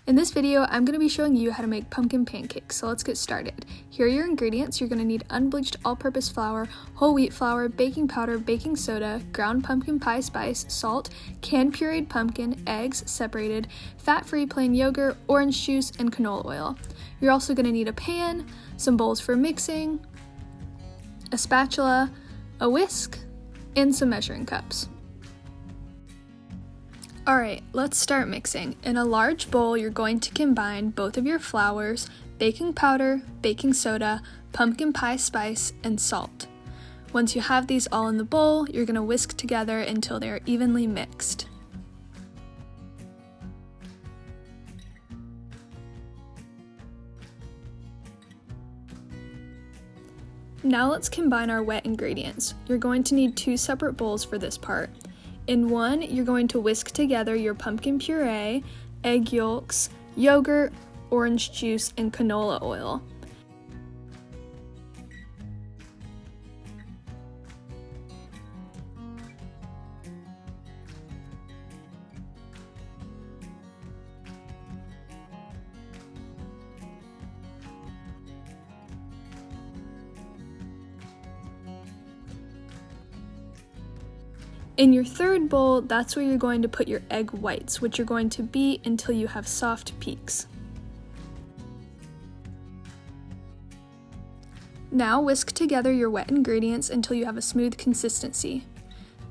In this video, I'm going to be showing you how to make pumpkin pancakes, so let's get started. Here are your ingredients. You're going to need unbleached all-purpose flour, whole wheat flour, baking powder, baking soda, ground pumpkin pie spice, salt, canned pureed pumpkin, eggs separated, fat-free plain yogurt, orange juice, and canola oil. You're also going to need a pan, some bowls for mixing, a spatula, a whisk, and some measuring cups. Alright, let's start mixing. In a large bowl, you're going to combine both of your flours, baking powder, baking soda, pumpkin pie spice, and salt. Once you have these all in the bowl, you're going to whisk together until they are evenly mixed. Now let's combine our wet ingredients. You're going to need 2 separate bowls for this part. In one, you're going to whisk together your pumpkin puree, egg yolks, yogurt, orange juice, and canola oil. In your third bowl, that's where you're going to put your egg whites, which you're going to beat until you have soft peaks. Now whisk together your wet ingredients until you have a smooth consistency.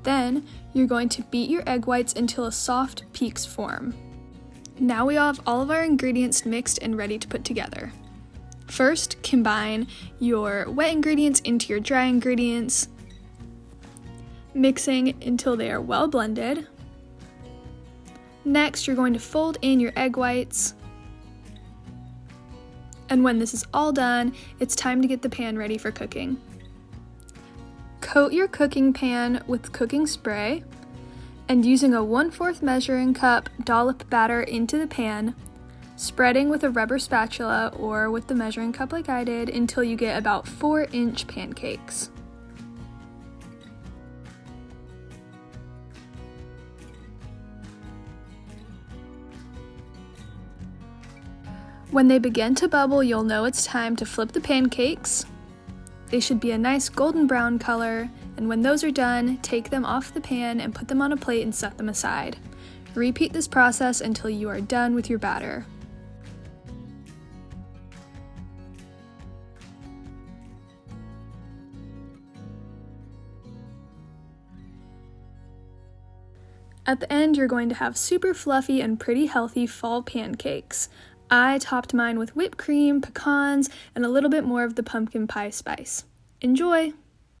Then, you're going to beat your egg whites until a soft peaks form. Now we have all of our ingredients mixed and ready to put together. First, combine your wet ingredients into your dry ingredients, mixing until they are well blended. Next, you're going to fold in your egg whites. And when this is all done, it's time to get the pan ready for cooking. Coat your cooking pan with cooking spray, and using a 1/4 measuring cup, dollop batter into the pan, spreading with a rubber spatula or with the measuring cup like I did until you get about 4-inch pancakes. When they begin to bubble, you'll know it's time to flip the pancakes. They should be a nice golden brown color, and when those are done, take them off the pan and put them on a plate and set them aside. Repeat this process until you are done with your batter. At the end, you're going to have super fluffy and pretty healthy fall pancakes. I topped mine with whipped cream, pecans, and a little bit more of the pumpkin pie spice. Enjoy!